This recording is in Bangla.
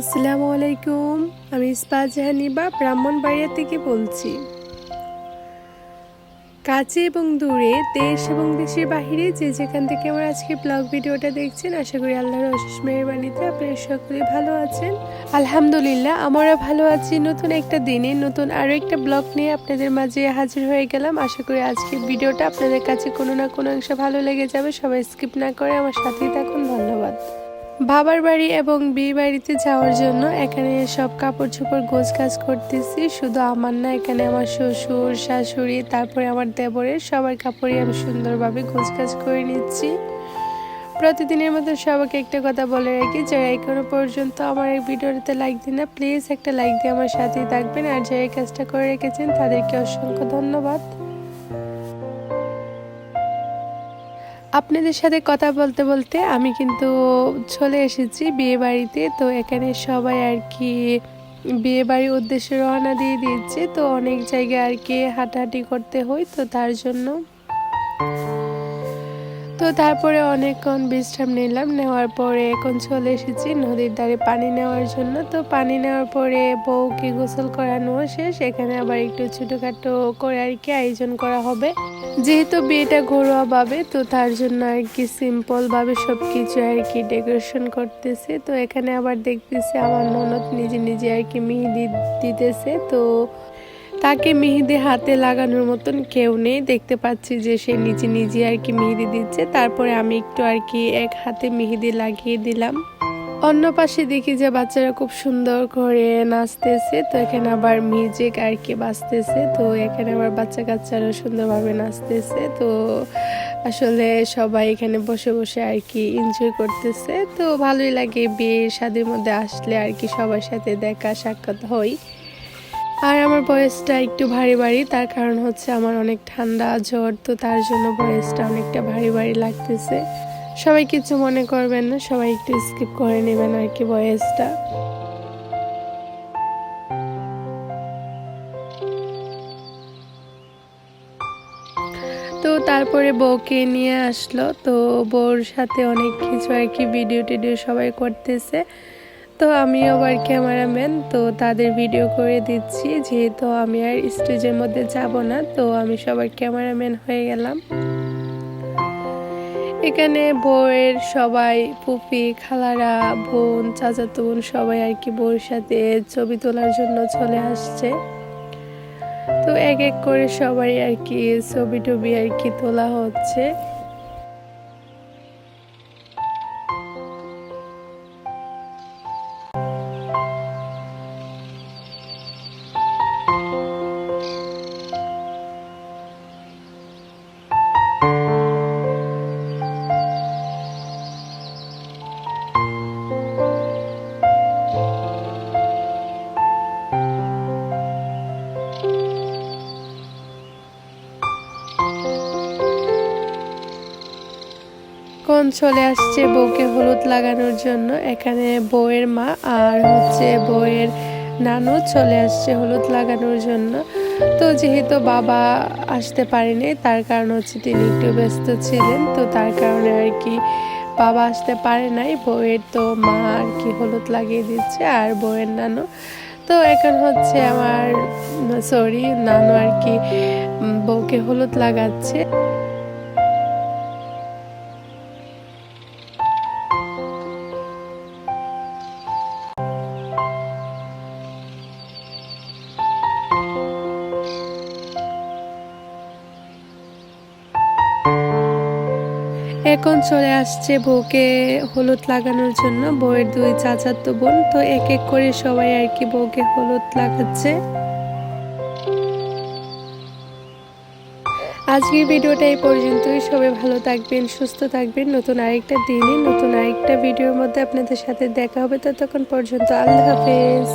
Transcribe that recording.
আসসালামু আলাইকুম। আমি ইস্পাত জাহানিবা ব্রাহ্মণবাড়িয়া থেকে বলছি। কাছে এবং দূরে, দেশ এবং দেশের বাহিরে যে যেখান থেকে আমার আজকে ব্লগ ভিডিওটা দেখছেন, আশা করি আল্লাহর অশেষ মেহেরবানিতে আপনারা সকলে ভালো আছেন। আলহামদুলিল্লাহ, আমরা ভালো আছি। নতুন একটা দিনে নতুন আরও একটা ব্লগ নিয়ে আপনাদের মাঝে হাজির হয়ে গেলাম। আশা করি আজকের ভিডিওটা আপনাদের কাছে কোনো না কোনো অংশে ভালো লেগে যাবে। সবাই স্কিপ না করে আমার সাথেই থাকুন। ধন্যবাদ। বাবার বাড়ি এবং বিয়ে বাড়িতে যাওয়ার জন্য এখানে সব কাপড় চোপড় গোছগাছ করতেছি। শুধু আমার না, এখানে আমার শ্বশুর, শাশুড়ি, তারপরে আমার দেবরের সবার কাপড়ই আমি সুন্দরভাবে গোছগাছ করে নিচ্ছি। প্রতিদিনের মতো সবাইকে একটা কথা বলে রাখি, যারা এখনো পর্যন্ত আমার এই ভিডিওটাতে লাইক দিন না, প্লিজ একটা লাইক দিয়ে আমার সাথেই থাকবেন। আর যারা এই কাজটা করে রেখেছেন তাদেরকে অসংখ্য ধন্যবাদ। আপনাদের সাথে কথা বলতে বলতে আমি কিন্তু চলে এসেছি বিয়ে বাড়িতে। তো এখানে সবাই আর কি বিয়ে বাড়ির উদ্দেশ্যে রওনা দিয়ে দিচ্ছে। তো অনেক জায়গায় আর কি হাঁটাহাঁটি করতে হয়, তো তার জন্য তো তারপরে অনেকক্ষণ বিশ্রাম নিলাম। নেওয়ার পরে এখন চলে এসেছি নদীর ধারে পানি নেওয়ার জন্য। তো পানি নেওয়ার পরে বউকে গোসল করানো শেষ। এখানে আবার একটু ছোটোখাটো করে আর কি আয়োজন করা হবে, যেহেতু বিয়েটা ঘরোয়াভাবে, তো তার জন্য আর কি সিম্পলভাবে সব কিছু আর কি ডেকোরেশন করতেছে। তো এখানে আবার দেখতেছি আমার ননদ নিজে নিজে আর কি মেহেদি দিতেছে। তো তাকে মেহেদি হাতে লাগানোর মতন কেউ নেই, দেখতে পাচ্ছি যে সে নিজে নিজে আর কি মেহেদি দিচ্ছে। তারপরে আমি একটু আর কি এক হাতে মেহেদি লাগিয়ে দিলাম। অন্য পাশে দেখি যে বাচ্চারা খুব সুন্দর করে নাচতেছে। তো এখানে আবার মিউজিক আর কি বাজতেছে। তো এখানে আবার বাচ্চা কাচ্চারাও সুন্দরভাবে নাচতেছে। তো আসলে সবাই এখানে বসে বসে আর কি এনজয় করতেছে। তো ভালোই লাগে বিয়ে শাদীর মধ্যে আসলে আর কি সবার সাথে দেখা সাক্ষাৎ হয়। আর আমার ভয়েসটা একটু ভারী ভারী, তার কারণ হচ্ছে আমার অনেক ঠান্ডা জ্বর, তো তার জন্য ভয়েসটা অনেকটা ভারী ভারী লাগতেছে। সবাই কিছু মনে করবেন না, সবাই একটু স্কিপ করে নেবেন আর কি ভয়েসটা। তো তারপরে বউকে নিয়ে আসলো। তো বউর সাথে অনেক কিছু আর কি ভিডিও টিডিও সবাই করতেছে। তো আমিও আবার ক্যামেরাম্যান, তো তাদের ভিডিও করে দিচ্ছি। যেহেতু আমি আর স্টেজের মধ্যে যাব না, তো আমি সবার ক্যামেরাম্যান হয়ে গেলাম। এখানে বউয়ের সবাই ফুফি, খালারা, বোন, চাচাতো বোন সবাই আর কি বউয়ের সাথে ছবি তোলার জন্য চলে আসছে। তো এক এক করে সবাই আর কি ছবি টবি আর কি তোলা হচ্ছে। কোন চলে আসছে বউকে হলুদ লাগানোর জন্য। এখানে বউয়ের মা আর হচ্ছে বউয়ের নানু চলে আসছে হলুদ লাগানোর জন্য। তো যেহেতু বাবা আসতে পারেনি, তার কারণ হচ্ছে তিনি একটু ব্যস্ত ছিলেন, তো তার কারণে আর কি বাবা আসতে পারে নাই। বউয়ের তো মা আর কি হলুদ লাগিয়ে দিচ্ছে আর বউয়ের নানু। তো এখন হচ্ছে আমার নানু আর কি বউকে হলুদ লাগাচ্ছে। এখন চলে আসছে বউকে হলুদ লাগানোর জন্য বউয়ের দুই চাচাতো বোন। তো এক এক করে সবাই আর কি বউকে হলুদ লাগাচ্ছে। আজকের ভিডিওটা এই পর্যন্তই। সবাই ভালো থাকবেন, সুস্থ থাকবেন। নতুন আরেকটা দিনে নতুন আরেকটা ভিডিওর মধ্যে আপনাদের সাথে দেখা হবে। ততক্ষণ পর্যন্ত আল্লাহ হাফেজ।